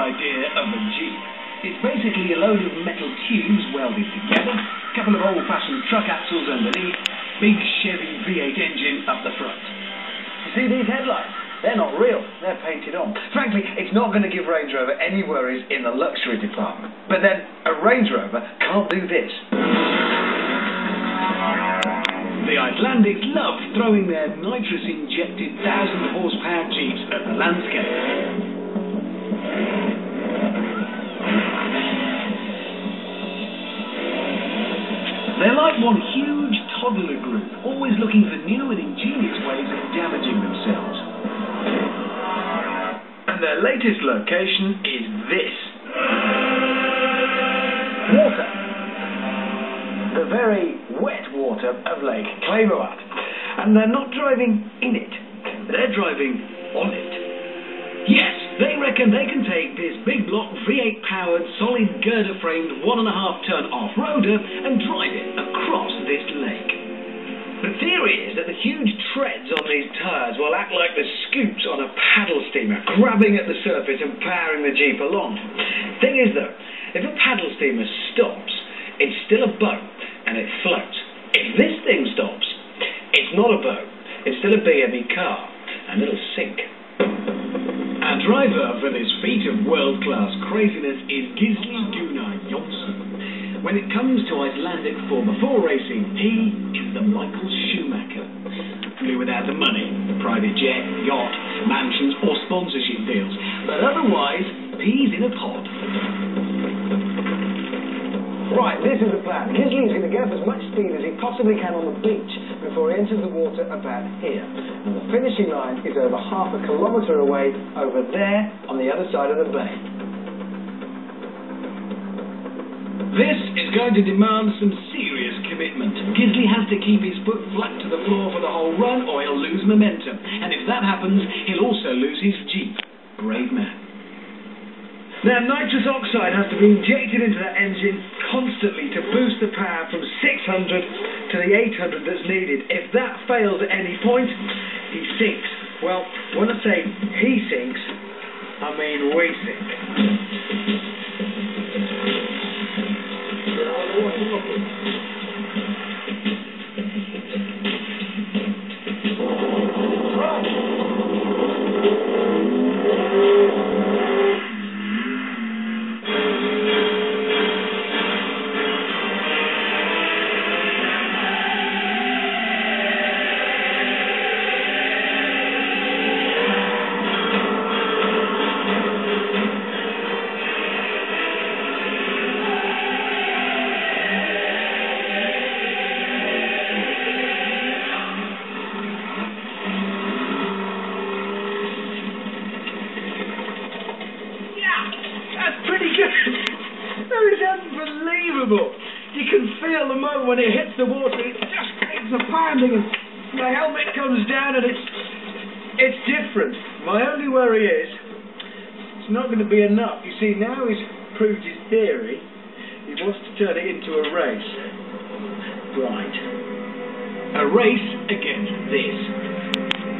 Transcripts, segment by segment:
idea of a Jeep. It's basically a load of metal tubes welded together, a couple of old-fashioned truck axles underneath, big Chevy V8 engine up the front. You see these headlights? They're not real, they're painted on. Frankly, it's not going to give Range Rover any worries in the luxury department. But then, a Range Rover can't do this. The Icelandics love throwing their nitrous-injected 1,000-horsepower Jeeps at the landscape. They're like one huge toddler group, always looking for new and ingenious ways of damaging themselves. And their latest location is this. Water. The very wet water of Lake Klevoat. And they're not driving in it, they're driving on it. Yes, they reckon they can take this big block V8-powered, solid girder-framed 1.5-ton off-roader and drive it across this lake. The theory is that the huge treads on these tyres will act like the scoops on a paddle steamer, grabbing at the surface and powering the Jeep along. Thing is though, if a paddle steamer stops, it's still a boat and it floats. If this thing stops, it's not a boat, it's still a BME car and it'll sink. Our driver for this feat of world-class craziness is Gisli Gunnar Jonsson. When it comes to Icelandic Formula 4 racing, he is the Michael Schumacher. Flew without the money, private jet, yacht, mansions or sponsorship deals. But otherwise, peas in a pod. Right, this is the plan. Gisli's going to get up as much speed as he possibly can on the beach before he enters the water about here. And the finishing line is over half a kilometre away, over there on the other side of the bay. This is going to demand some serious commitment. Gisli has to keep his foot flat to the floor for the whole run or he'll lose momentum. And if that happens, he'll also lose his Jeep. Brave man. Now, nitrous oxide has to be injected into that engine constantly to boost the power from 600 to the 800 that's needed. If that fails at any point, he sinks. Well, when I say he sinks, I mean we sink. That is unbelievable. You can feel the moment when it hits the water, it just takes a pounding and the helmet comes down and it's different. My only worry is, it's not going to be enough. You see, now he's proved his theory, he wants to turn it into a race. Right. A race against this.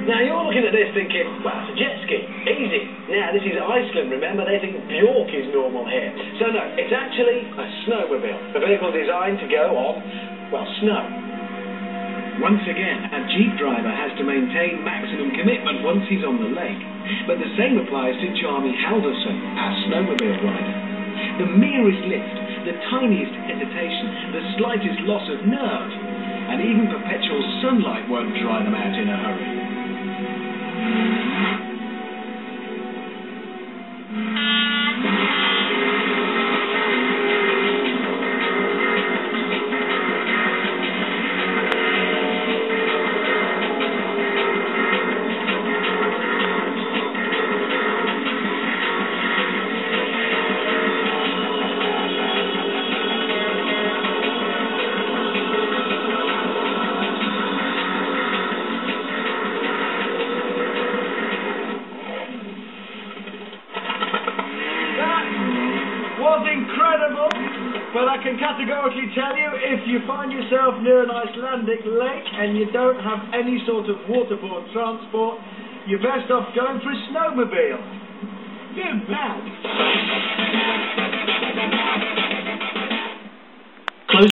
Now you're looking at this thinking, well, it's a jet ski, easy. Now this is Iceland, remember, they think Bjork is normal here. So no, it's actually a snowmobile, a vehicle designed to go on, well, snow. Once again, a Jeep driver has to maintain maximum commitment once he's on the lake. But the same applies to Charmy Halverson, our snowmobile rider. The merest lift, the tiniest hesitation, the slightest loss of nerve, and even perpetual sunlight won't dry them out in a hurry. Was incredible, but I can categorically tell you, if you find yourself near an Icelandic lake and you don't have any sort of waterborne transport, you're best off going for a snowmobile. Good man.